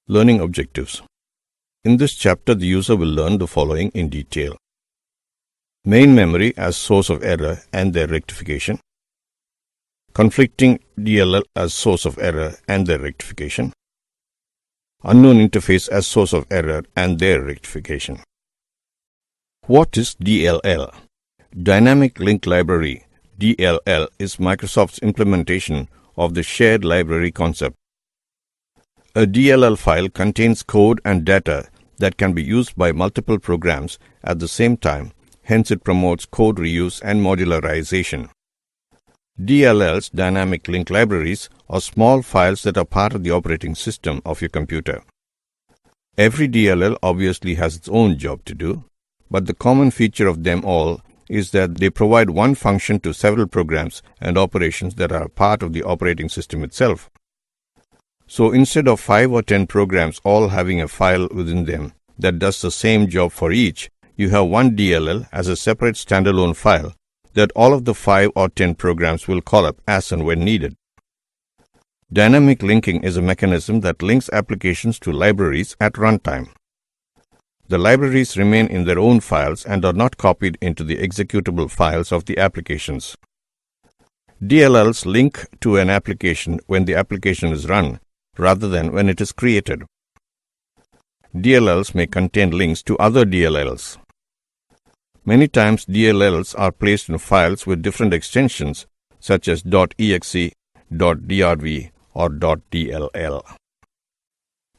Learning objectives. In this chapter, the user will learn the following in detail. Main memory as source of error and their rectification. Conflicting DLL as source of error and their rectification. Unknown interface as source of error and their rectification. What is DLL? Dynamic Link Library, DLL, is Microsoft's implementation of the shared library concept. A DLL file contains code and data that can be used by multiple programs at the same time, hence it promotes code reuse and modularization. DLLs, dynamic link libraries, are small files that are part of the operating system of your computer. Every DLL obviously has its own job to do, but the common feature of them all is that they provide one function to several programs and operations that are part of the operating system itself. So instead of 5 or 10 programs all having a file within them that does the same job for each, you have one DLL as a separate standalone file that all of the 5 or 10 programs will call up as and when needed. Dynamic linking is a mechanism that links applications to libraries at runtime. The libraries remain in their own files and are not copied into the executable files of the applications. DLLs link to an application when the application is run, rather than when it is created. DLLs may contain links to other DLLs. Many times DLLs are placed in files with different extensions such as .exe, .drv, or .dll.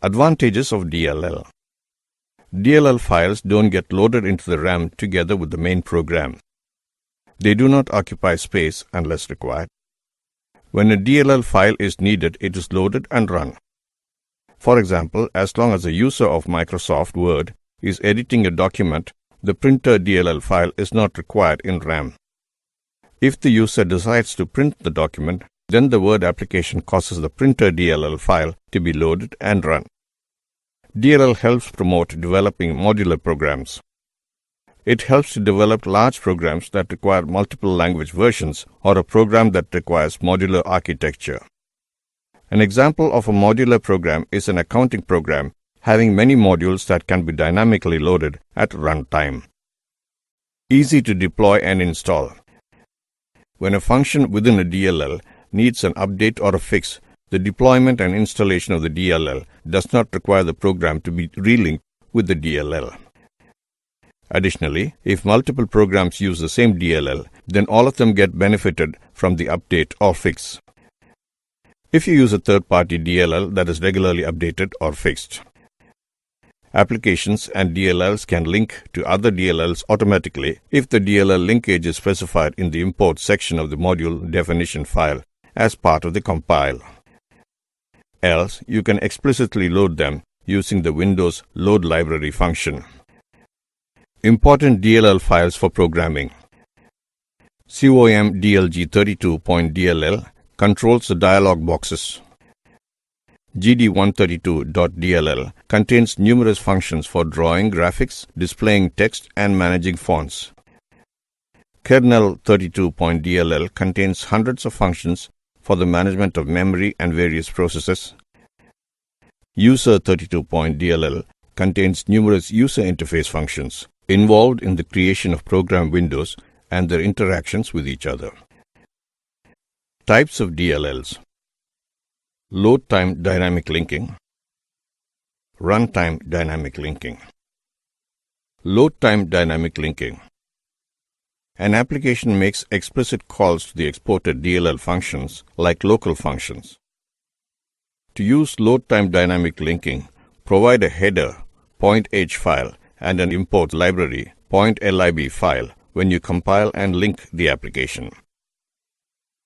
Advantages of DLL. DLL files don't get loaded into the RAM together with the main program. They do not occupy space unless required. When a DLL file is needed, it is loaded and run. For example, as long as a user of Microsoft Word is editing a document, the printer DLL file is not required in RAM. If the user decides to print the document, then the Word application causes the printer DLL file to be loaded and run. DLL helps promote developing modular programs. It helps to develop large programs that require multiple language versions or a program that requires modular architecture. An example of a modular program is an accounting program having many modules that can be dynamically loaded at runtime. Easy to deploy and install. When a function within a DLL needs an update or a fix, the deployment and installation of the DLL does not require the program to be relinked with the DLL. Additionally, if multiple programs use the same DLL, then all of them get benefited from the update or fix. If you use a third-party DLL that is regularly updated or fixed. Applications and DLLs can link to other DLLs automatically if the DLL linkage is specified in the import section of the module definition file as part of the compile. Else, you can explicitly load them using the Windows Load Library function. Important DLL files for programming. COM DLG32.dll controls the dialog boxes. GD132.dll contains numerous functions for drawing graphics, displaying text, and managing fonts. Kernel32.dll contains hundreds of functions for the management of memory and various processes. User32.dll contains numerous user interface functions involved in the creation of program windows and their interactions with each other. Types of DLLs. Load time dynamic linking. Runtime dynamic linking. Load time dynamic linking. An application makes explicit calls to the exported DLL functions like local functions. To use load time dynamic linking, provide a header, .h file, and an import library, .lib file, when you compile and link the application.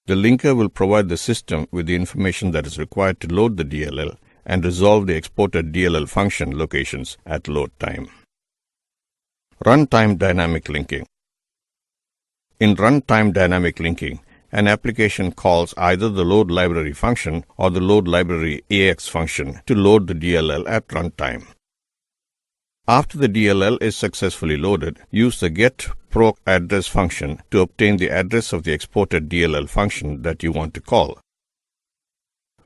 The linker will provide the system with the information that is required to load the DLL and resolve the exported DLL function locations at load time. Runtime dynamic linking. In runtime dynamic linking, an application calls either the load library function or the load library AX function to load the DLL at runtime. After the DLL is successfully loaded, use the getProcAddress function to obtain the address of the exported DLL function that you want to call.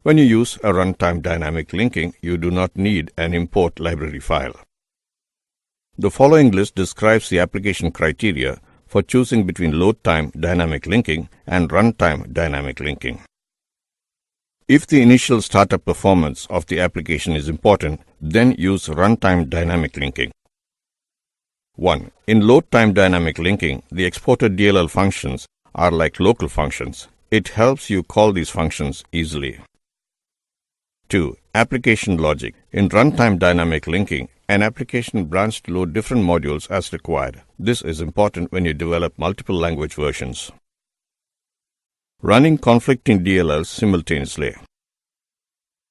When you use a runtime dynamic linking, you do not need an import library file. The following list describes the application criteria for choosing between load time dynamic linking and runtime dynamic linking. If the initial startup performance of the application is important, then use runtime dynamic linking. 1. In load time dynamic linking, the exported DLL functions are like local functions. It helps you call these functions easily. 2. Application logic. In runtime dynamic linking, an application branch to load different modules as required. This is important when you develop multiple language versions. Running conflicting DLLs simultaneously.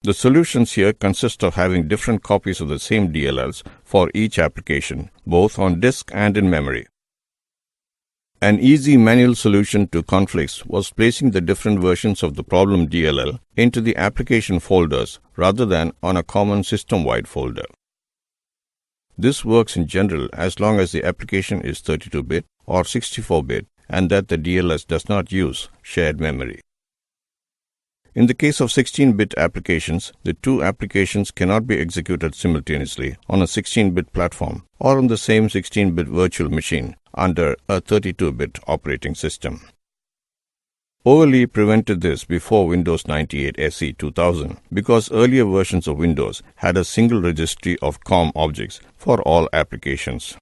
The solutions here consist of having different copies of the same DLLs for each application, both on disk and in memory. An easy manual solution to conflicts was placing the different versions of the problem DLL into the application folders rather than on a common system-wide folder. This works in general as long as the application is 32-bit or 64-bit and that the DLS does not use shared memory. In the case of 16-bit applications, the two applications cannot be executed simultaneously on a 16-bit platform or on the same 16-bit virtual machine under a 32-bit operating system. OLE prevented this before Windows 98 SE 2000 because earlier versions of Windows had a single registry of COM objects for all applications.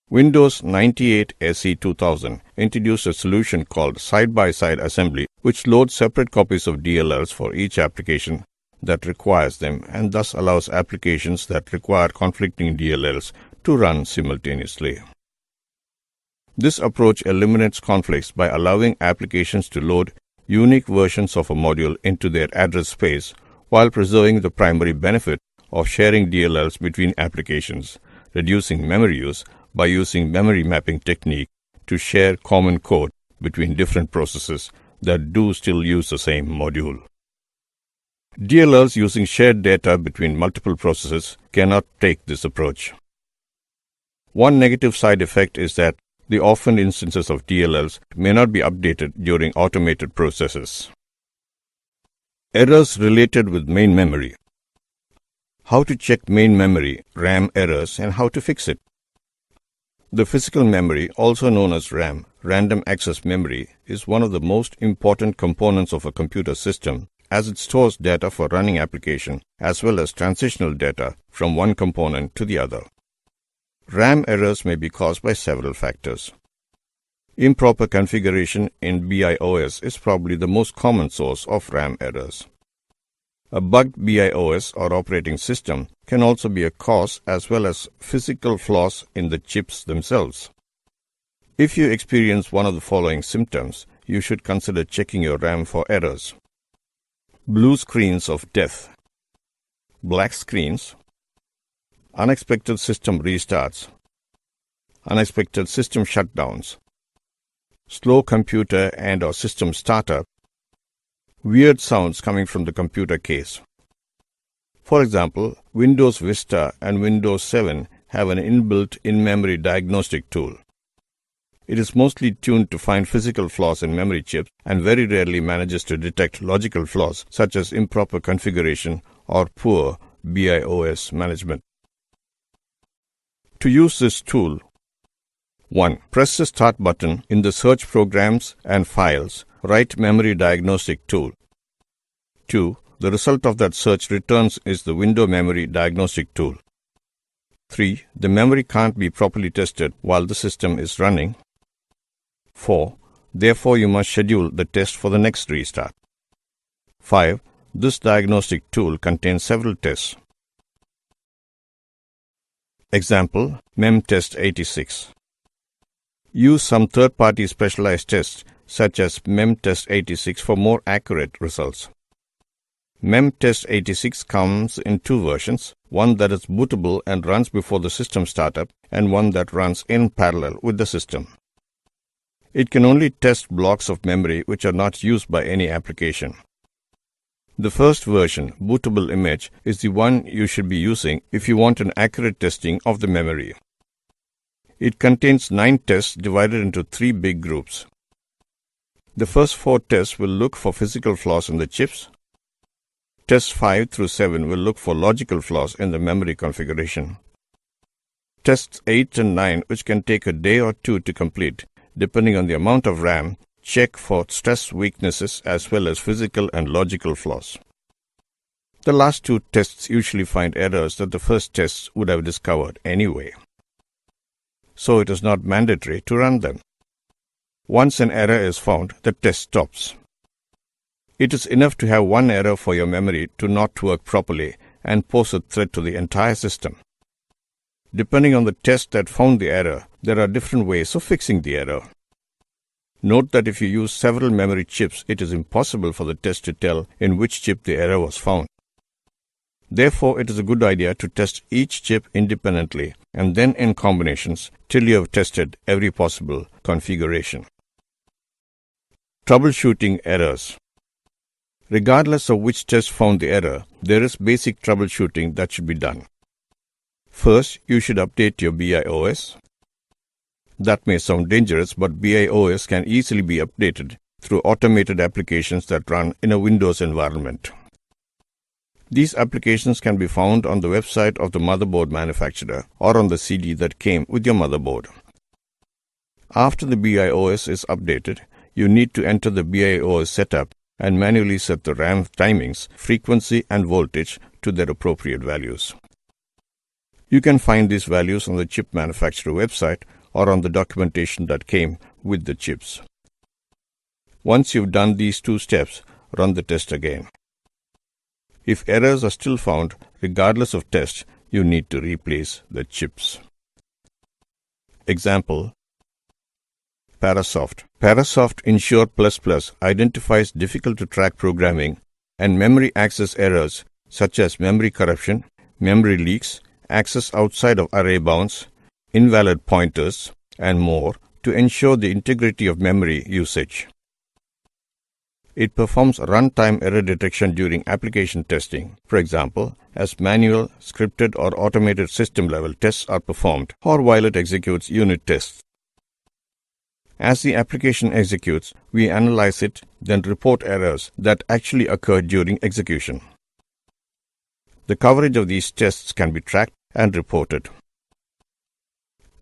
Windows 98 SE 2000 introduced a solution called side-by-side assembly, which loads separate copies of DLLs for each application that requires them and thus allows applications that require conflicting DLLs to run simultaneously. This approach eliminates conflicts by allowing applications to load unique versions of a module into their address space while preserving the primary benefit of sharing DLLs between applications, reducing memory use by using memory mapping technique to share common code between different processes that do still use the same module. DLLs using shared data between multiple processes cannot take this approach. One negative side effect is that the orphaned instances of DLLs may not be updated during automated processes. Errors related with main memory. How to check main memory RAM errors and how to fix it. The physical memory, also known as RAM, random access memory, is one of the most important components of a computer system as it stores data for running application as well as transitional data from one component to the other. RAM errors may be caused by several factors. Improper configuration in BIOS is probably the most common source of RAM errors. A bugged BIOS or operating system can also be a cause as well as physical flaws in the chips themselves. If you experience one of the following symptoms, you should consider checking your RAM for errors. Blue screens of death, black screens, unexpected system restarts, unexpected system shutdowns, slow computer and/or system startup, weird sounds coming from the computer case. For example, Windows Vista and Windows 7 have an inbuilt in-memory diagnostic tool. It is mostly tuned to find physical flaws in memory chips and very rarely manages to detect logical flaws such as improper configuration or poor BIOS management. To use this tool, 1. Press the Start button in the Search Programs and Files, Write Memory Diagnostic tool. 2. The result of that search returns is the Window Memory Diagnostic tool. 3. The memory can't be properly tested while the system is running. 4. Therefore, you must schedule the test for the next restart. 5. This diagnostic tool contains several tests. Example, MEMTest86. Use some third-party specialized tests such as MEMTest86 for more accurate results. MEMTest86 comes in two versions, one that is bootable and runs before the system startup and one that runs in parallel with the system. It can only test blocks of memory which are not used by any application. The first version, bootable image, is the one you should be using if you want an accurate testing of the memory. It contains 9 tests divided into 3 big groups. The first 4 tests will look for physical flaws in the chips. Tests 5 through 7 will look for logical flaws in the memory configuration. Tests 8 and 9, which can take a day or two to complete, depending on the amount of RAM, check for stress weaknesses as well as physical and logical flaws. The last two tests usually find errors that the first tests would have discovered anyway. So it is not mandatory to run them. Once an error is found, the test stops. It is enough to have one error for your memory to not work properly and pose a threat to the entire system. Depending on the test that found the error, there are different ways of fixing the error. Note that if you use several memory chips, it is impossible for the test to tell in which chip the error was found. Therefore, it is a good idea to test each chip independently and then in combinations till you have tested every possible configuration. Troubleshooting errors. Regardless of which test found the error, there is basic troubleshooting that should be done. First, you should update your BIOS. That may sound dangerous, but BIOS can easily be updated through automated applications that run in a Windows environment. These applications can be found on the website of the motherboard manufacturer or on the CD that came with your motherboard. After the BIOS is updated, you need to enter the BIOS setup and manually set the RAM timings, frequency, and voltage to their appropriate values. You can find these values on the chip manufacturer website or on the documentation that came with the chips. Once you've done these two steps, run the test again. If errors are still found, regardless of test, you need to replace the chips. Example: Parasoft. Parasoft Insure++ identifies difficult-to-track programming and memory access errors such as memory corruption, memory leaks, access outside of array bounds, invalid pointers, and more to ensure the integrity of memory usage. It performs runtime error detection during application testing, for example, as manual, scripted, or automated system-level tests are performed, or while it executes unit tests. As the application executes, we analyze it, then report errors that actually occurred during execution. The coverage of these tests can be tracked and reported.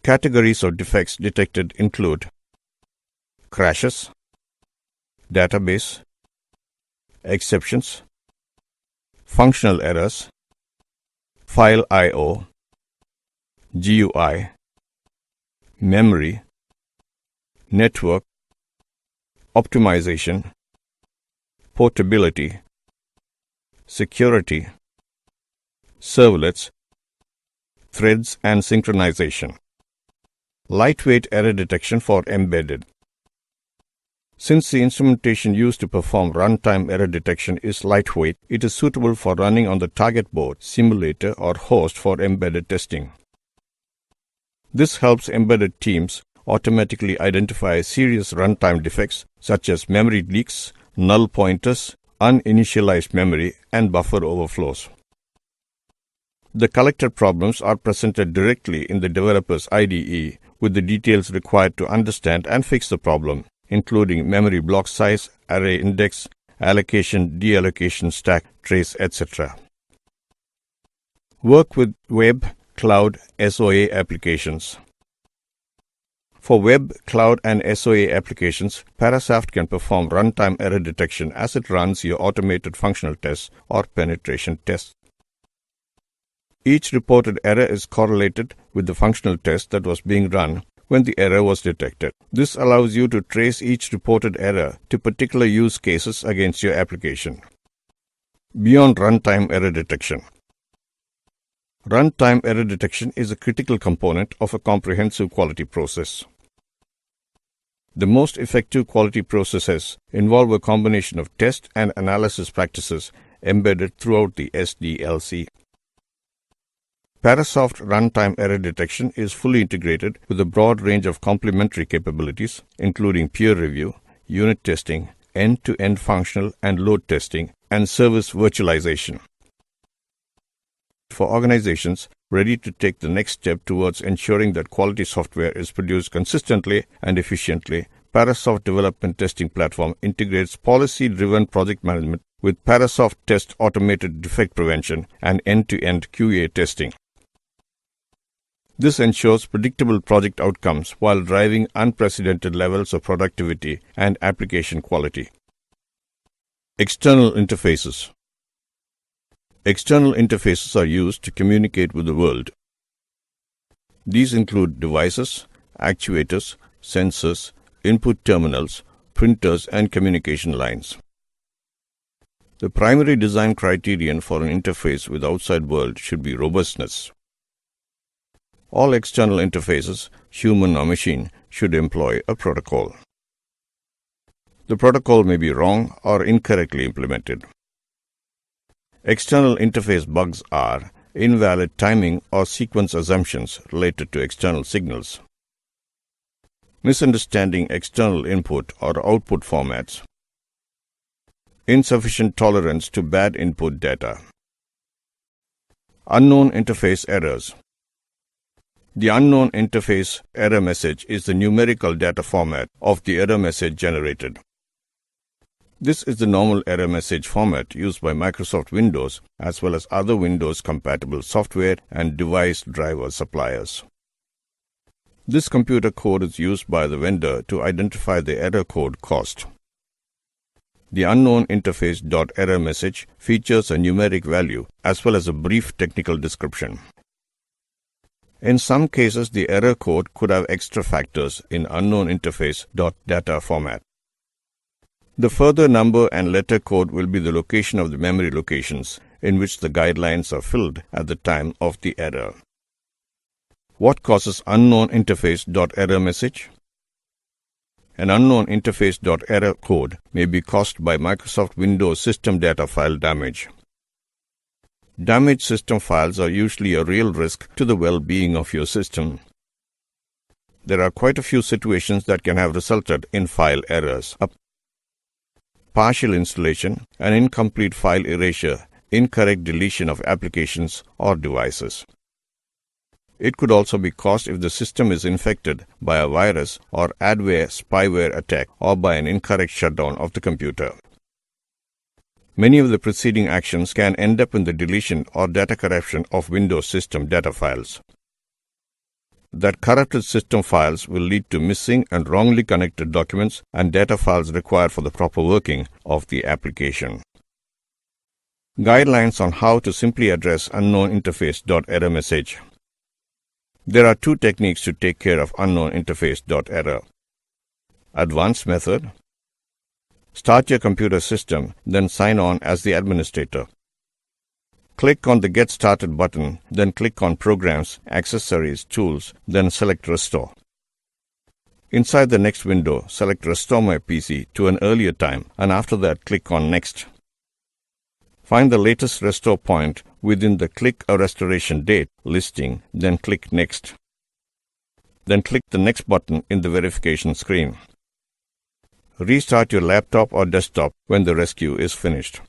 Categories of defects detected include crashes, database, exceptions, functional errors, file I/O, GUI, memory, network, optimization, portability, security, servlets, threads and synchronization. Lightweight error detection for embedded. Since the instrumentation used to perform runtime error detection is lightweight, it is suitable for running on the target board, simulator, or host for embedded testing. This helps embedded teams automatically identify serious runtime defects such as memory leaks, null pointers, uninitialized memory, and buffer overflows. The collected problems are presented directly in the developer's IDE with the details required to understand and fix the problem, including memory block size, array index, allocation, deallocation stack, trace, etc. Work with web, cloud, SOA applications. For web, cloud, and SOA applications, Parasoft can perform runtime error detection as it runs your automated functional tests or penetration tests. Each reported error is correlated with the functional test that was being run when the error was detected. This allows you to trace each reported error to particular use cases against your application. Beyond runtime error detection. Runtime error detection is a critical component of a comprehensive quality process. The most effective quality processes involve a combination of test and analysis practices embedded throughout the SDLC. Parasoft runtime error detection is fully integrated with a broad range of complementary capabilities, including peer review, unit testing, end-to-end functional and load testing, and service virtualization. For organizations ready to take the next step towards ensuring that quality software is produced consistently and efficiently, Parasoft Development Testing Platform integrates policy-driven project management with Parasoft Test automated defect prevention and end-to-end QA testing. This ensures predictable project outcomes while driving unprecedented levels of productivity and application quality. External interfaces. External interfaces are used to communicate with the world. These include devices, actuators, sensors, input terminals, printers, and communication lines. The primary design criterion for an interface with the outside world should be robustness. All external interfaces, human or machine, should employ a protocol. The protocol may be wrong or incorrectly implemented. External interface bugs are invalid timing or sequence assumptions related to external signals, misunderstanding external input or output formats, insufficient tolerance to bad input data. Unknown interface errors. The unknown interface error message is the numerical data format of the error message generated. This is the normal error message format used by Microsoft Windows as well as other Windows-compatible software and device driver suppliers. This computer code is used by the vendor to identify the error code cost. The unknown interface.error message features a numeric value as well as a brief technical description. In some cases, the error code could have extra factors in unknown interface.data format. The further number and letter code will be the location of the memory locations in which the guidelines are filled at the time of the error. What causes unknown interface.error message? An unknown interface.error code may be caused by Microsoft Windows system data file damage. Damaged system files are usually a real risk to the well-being of your system. There are quite a few situations that can have resulted in file errors. Partial installation, an incomplete file erasure, incorrect deletion of applications or devices. It could also be caused if the system is infected by a virus or adware spyware attack or by an incorrect shutdown of the computer. Many of the preceding actions can end up in the deletion or data corruption of Windows system data files. That corrupted system files will lead to missing and wrongly connected documents and data files required for the proper working of the application. Guidelines on how to simply address unknown interface.error message. There are two techniques to take care of unknown interface.error. Advanced method. Start your computer system, then sign on as the administrator. Click on the Get Started button, then click on Programs, Accessories, Tools, then select Restore. Inside the next window, select Restore My PC to an earlier time, and after that click on Next. Find the latest restore point within the Click a Restoration Date listing, then click Next. Then click the Next button in the verification screen. Restart your laptop or desktop when the rescue is finished.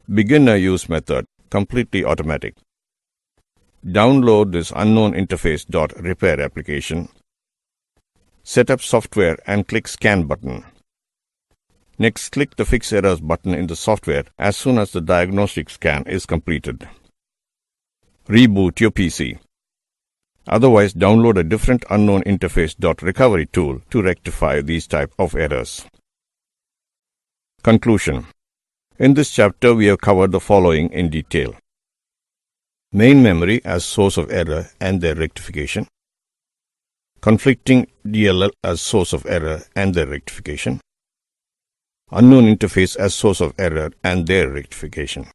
Beginner use method, completely automatic. Download this unknown interface.repair application. Set up software and click Scan button. Next, click the Fix Errors button in the software as soon as the diagnostic scan is completed. Reboot your PC. Otherwise, download a different unknown interface.recovery tool to rectify these type of errors. Conclusion. In this chapter, we have covered the following in detail. Main memory as source of error and their rectification. Conflicting DLL as source of error and their rectification. Unknown interface as source of error and their rectification.